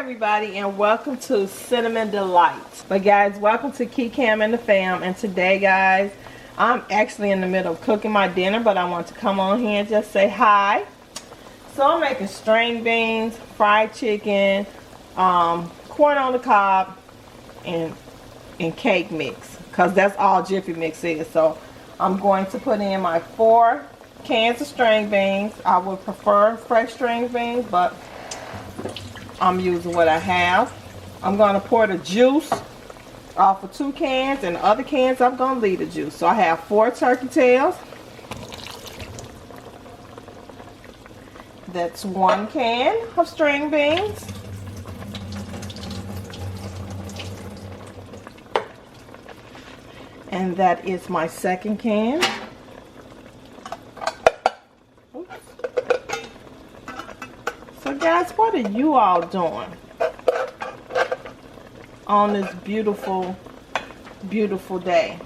everybody, and welcome to Cinnamon Delights. But guys, welcome to Key, Cam, and the fam. And today, guys, I'm actually in the middle of cooking my dinner, but I want to come on here and just say hi. So I'm making string beans, fried chicken, corn on the cob, and cake mix, because that's all Jiffy Mix is. So I'm going to put in my 4 cans of string beans. I would prefer fresh string beans, but I'm using what I have. I'm going to pour the juice off of 2 cans, and the other cans I'm going to leave the juice. So I have 4 turkey tails. That's 1 can of string beans. And that is my 2nd can. Oops. So guys, what are you all doing on this beautiful, beautiful day?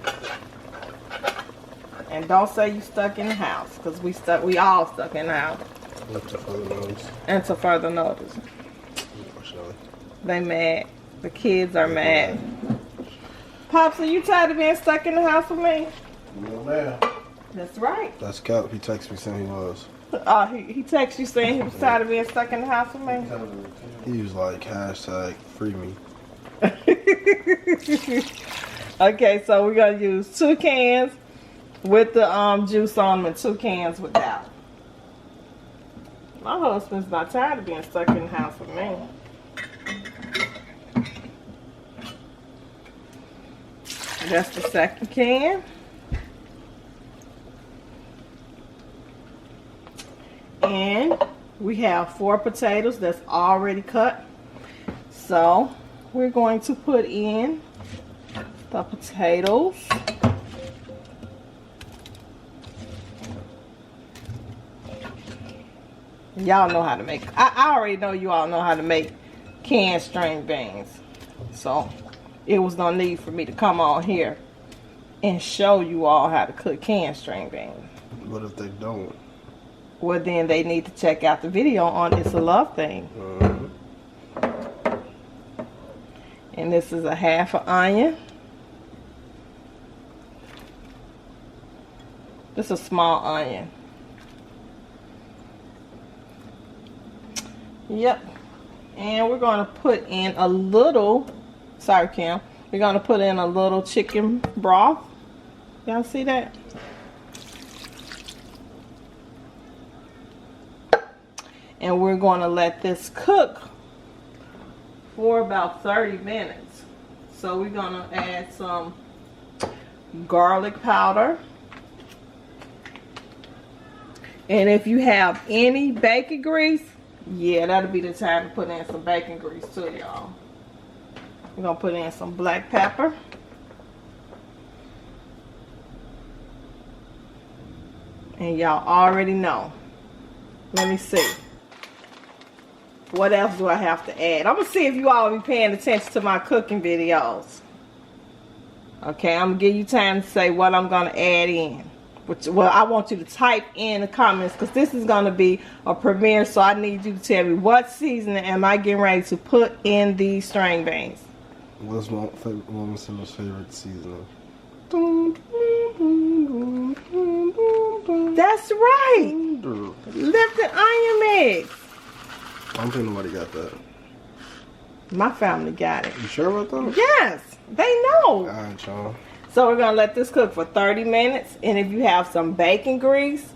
And don't say you stuck in the house, because we all stuck in the house. Until further notice. Until further notice. Unfortunately. They mad. The kids are mad. Pops, are you tired of being stuck in the house with me? No, ma'am. That's right. That's Cap. He texted me saying he was. He texted you saying he was tired of being stuck in the house with me? He was like, hashtag free me. Okay, so we're going to use 2 cans with the juice on them and 2 cans without. My husband's not tired of being stuck in the house with me. That's the 2nd can. And we have 4 potatoes that's already cut. So we're going to put in the potatoes. Y'all know how to make, I already know you all know how to make canned string beans. So it was no need for me to come on here and show you all how to cook canned string beans. What if they don't? Well, then they need to check out the video on It's a Love Thing. And this is a 1/2 onion. This is a small onion. Yep. And we're going to put in a little, sorry Kim, we're going to put in a little chicken broth. Y'all see that? And we're going to let this cook for about 30 minutes. So we're going to add some garlic powder. And if you have any bacon grease, yeah, that'll be the time to put in some bacon grease too, y'all. We're going to put in some black pepper. And y'all already know. Let me see. What else do I have to add? I'm going to see if you all be paying attention to my cooking videos. Okay, I'm going to give you time to say what I'm going to add in. Well, I want you to type in the comments, because this is going to be a premiere, so I need you to tell me what seasoning am I getting ready to put in these string beans. What's Mama Simba's favorite seasoning? That's right. Lipton onion mix. I don't think nobody got that. My family got it. You sure about that? Yes, they know. Alright, y'all. So we're going to let this cook for 30 minutes. And if you have some bacon grease,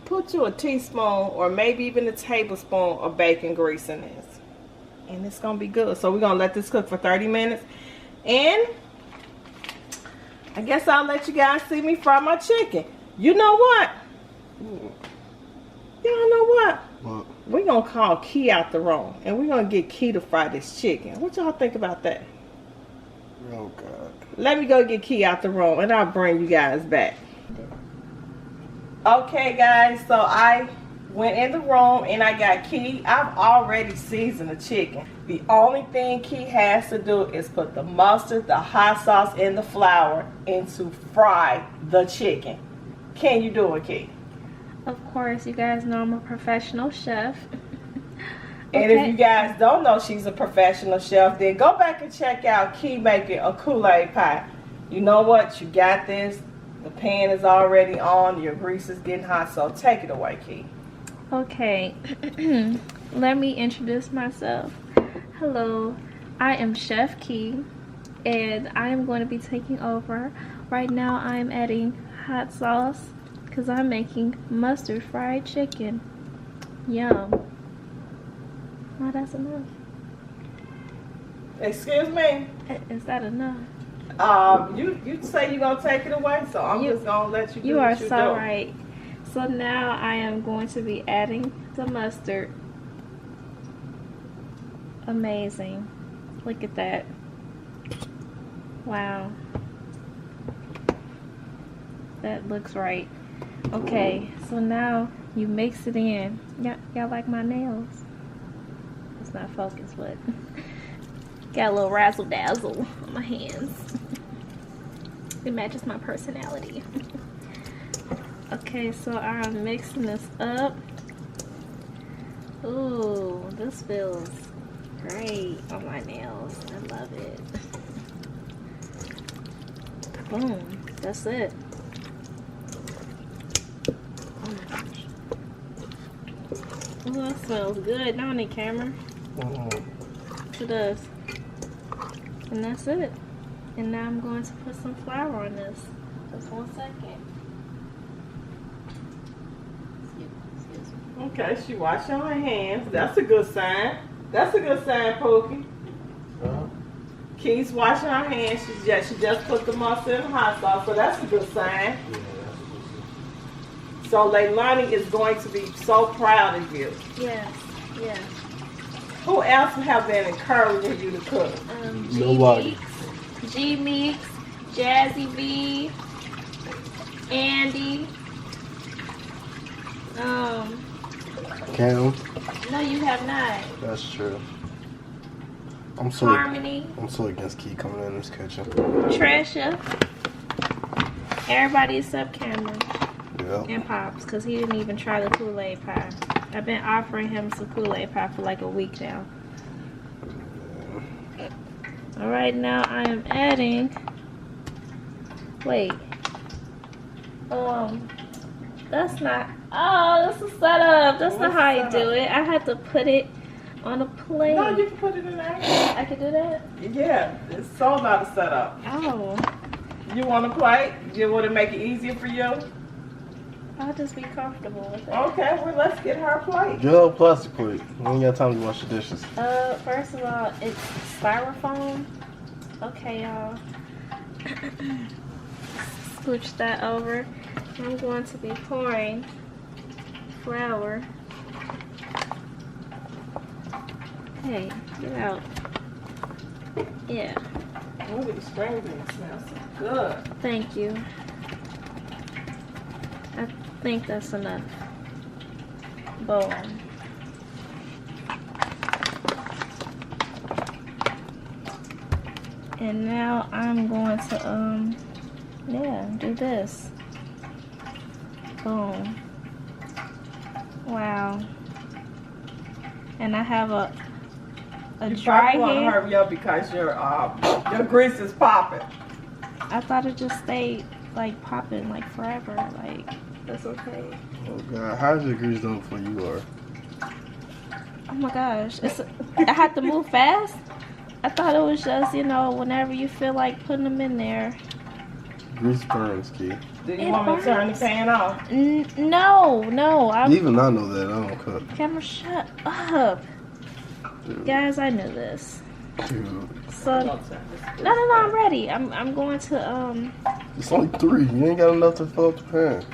put you a teaspoon or maybe even a tablespoon of bacon grease in this. And it's going to be good. So we're going to let this cook for 30 minutes. And I guess I'll let you guys see me fry my chicken. You know what? Y'all know what? What? We're going to call Key out the room. And we're going to get Key to fry this chicken. What y'all think about that? Oh, God. Let me go get Key out the room, and I'll bring you guys back. Okay, guys, so I went in the room, and I got Key. I've already seasoned the chicken. The only thing Key has to do is put the mustard, the hot sauce, and the flour in to fry the chicken. Can you do it, Key? Of course, you guys know I'm a professional chef. And if you guys don't know she's a professional chef, then go back and check out Key making a Kool-Aid pie. You know what? You got this. The pan is already on. Your grease is getting hot, so take it away, Key. Okay. Let me introduce myself. Hello, I am Chef Key, and I am going to be taking over. Right now I'm adding hot sauce because I'm making mustard fried chicken. Yum. Oh, that's enough. Excuse me? Is that enough? You say you're gonna take it away, so I'm just gonna let you do You what are you so do. right. So now I am going to be adding the mustard. Amazing. Look at that. Wow. That looks right. Okay, so now you mix it in. Y'all like my nails? It's not focused, but got a little razzle dazzle on my hands. It matches my personality. Okay, so I'm mixing this up. Ooh, this feels great on my nails. I love it. Boom, that's it. Oh my gosh. Oh, that smells good, don't it, camera? It does. And that's it. And now I'm going to put some flour on this. Just 1 second. Excuse me. Okay, she washing her hands. That's a good sign. That's a good sign, Pookie. Key's washing her hands. She just put the mustard in the hot sauce, so that's a good sign. So Leilani is going to be so proud of you. Yes, yes. Who else have been encouraging you to cook? Nobody. G Meeks, Jazzy V, Andy. Cam. No, you have not. That's true. I'm so Harmony, against Key coming in this kitchen. Trisha. Everybody except Cameron Yeah. and Pops, because he didn't even try the Kool-Aid pie. I've been offering him some Kool-Aid pie for like a week now. Alright, now I am adding. Wait. That's not. Oh, that's a setup. That's not how you do it. I have to put it on a plate. No, you can put it in there. I can do that? Yeah, it's all about a setup. Oh. You want a plate? You want to make it easier for you? I'll just be comfortable with it. Okay, well, let's get her a plate. Get a plastic plate. We ain't got time to wash the dishes. First of all, it's styrofoam. Okay, y'all. Scooch that over. I'm going to be pouring flour. Hey, get out. Yeah, Ooh, these strawberries smell so good. thank you. I think that's enough. Boom. And now I'm going to do this. Boom. Wow. And I have a dry You want to hair. hurry up because your grease is popping. I thought it just stayed like popping like forever. Like that's okay. Oh God, how's your grease done before you are? Oh my gosh. I had to move fast. I thought it was just, whenever you feel like putting them in there. Grease burns, Key. Do you It want me to turn the burns. pan off? No. Even I know that. I don't cook. Camera, shut up. Dude. Guys, I knew this. Dude. So, no, I'm ready. I'm going to, It's only 3. You ain't got enough to fill up the pan.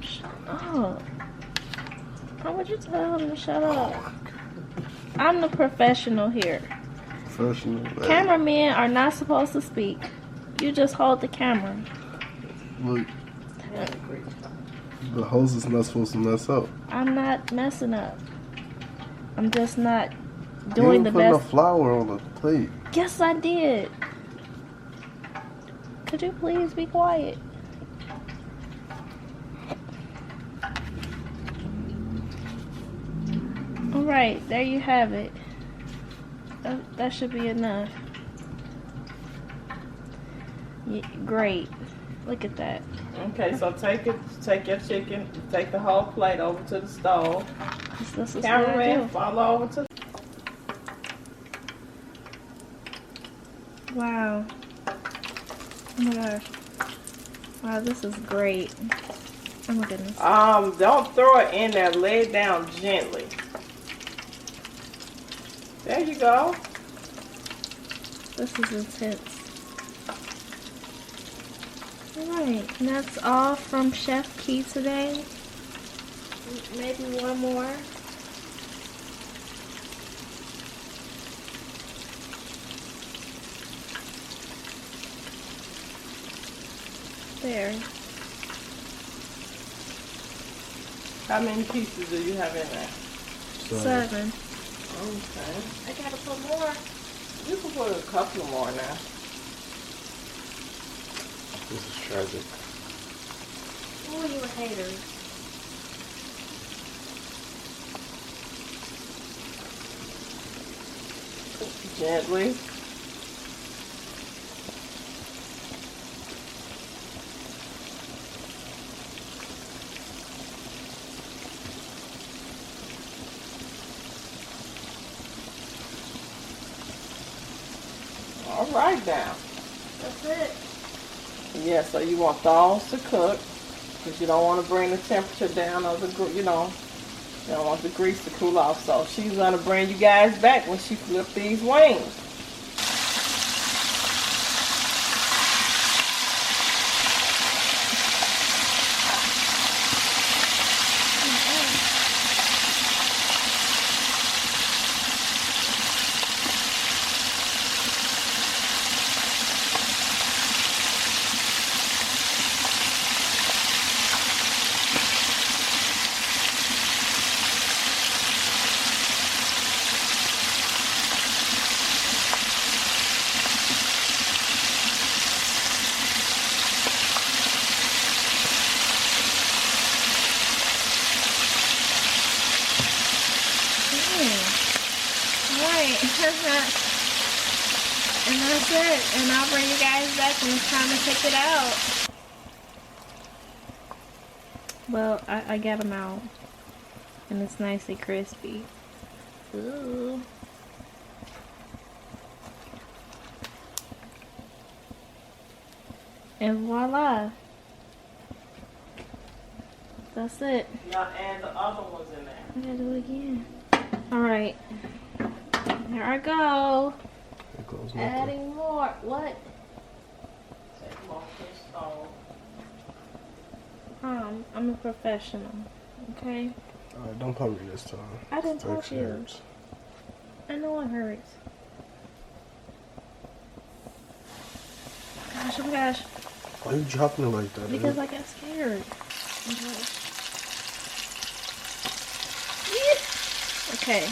shut up. How would you tell him to shut up? I'm the professional here. Professional. Cameramen are not supposed to speak. You just hold the camera. Look, the hose is not supposed to mess up. I'm not messing up. I'm just not You doing ain't the putting best. the flour on the plate. Yes, I did. Could you please be quiet? All Alright, there you have it. That should be enough. Yeah, great. Look at that. Okay, so take your chicken, take the whole plate over to the stove. This is Cameraman, follow over to. Wow. Oh my gosh. Wow, this is great. Oh my goodness. Don't throw it in there. Lay it down gently. There you go. This is intense. Alright, and that's all from Chef Key today. Maybe one more. There. How many pieces do you have in there? 7. Okay. I gotta put more. You can put a couple more now. This is tragic. Oh, you a hater. Gently. All right now. That's it. Yeah, so you want those to cook because you don't want to bring the temperature down of the, you don't want the grease to cool off. So she's going to bring you guys back when she flips these wings. And that's it. And I'll bring you guys back when it's time to take it out. Well, I got them out. And it's nice and crispy. Ooh. And voila. That's it. Yeah, and the other ones in there. I gotta do it again. Alright. There I go. Adding more. What? Take them off the stove. I'm a professional. Okay? Alright, don't pump me this time. I didn't pump you. Hurts. I know it hurts. Gosh, oh my gosh. Why are you dropping it like that? Because I got scared. Okay.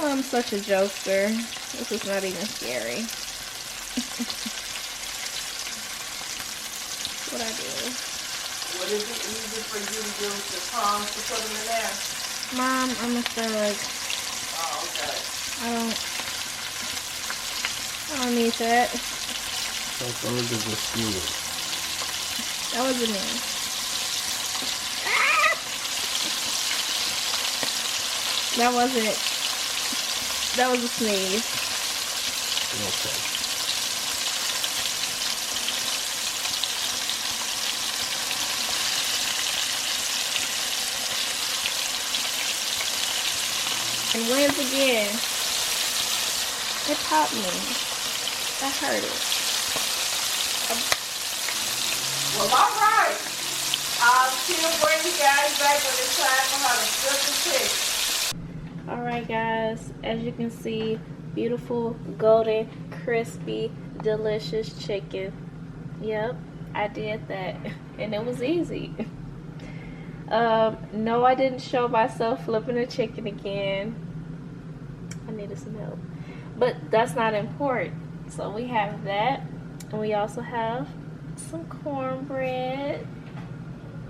Oh, I'm such a jokester. This is not even scary. What I do? What is it easy for you to do with the tongs to put them in there? Mom, I'm a thug. Oh, okay. I don't need that. That's all it is smooth. That wasn't me. Ah! That wasn't. That was a sneeze. Okay. And wins again. It popped me. That hurt it. Well, all right. I'll still bring you guys back when it's time for her to flip the chicken. Alright guys, as you can see, beautiful, golden, crispy, delicious chicken. Yep, I did that. And it was easy. No, I didn't show myself flipping the chicken again. I needed some help. But that's not important. So we have that. And we also have some cornbread.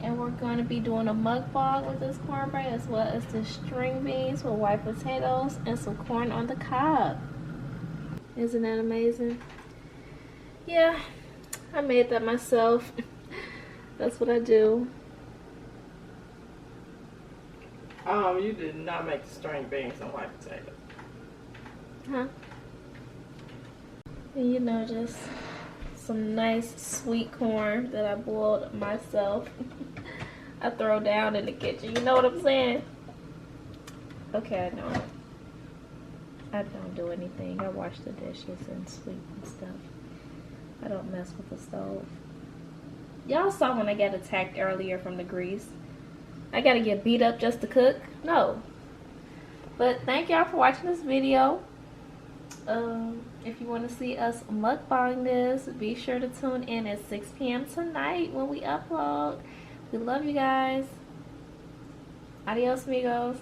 And we're going to be doing a mukbang with this cornbread, as well as the string beans with white potatoes and some corn on the cob. Isn't that amazing? Yeah, I made that myself. That's what I do. You did not make the string beans and white potatoes. Huh? And you know, just some nice sweet corn that I boiled myself. I throw down in the kitchen. You know what I'm saying? Okay, I know. I don't do anything. I wash the dishes and sweep and stuff. I don't mess with the stove. Y'all saw when I got attacked earlier from the grease. I gotta get beat up just to cook? No. But thank y'all for watching this video. If you want to see us mukbang this, be sure to tune in at 6 p.m. tonight when we upload. We love you guys. Adios, amigos.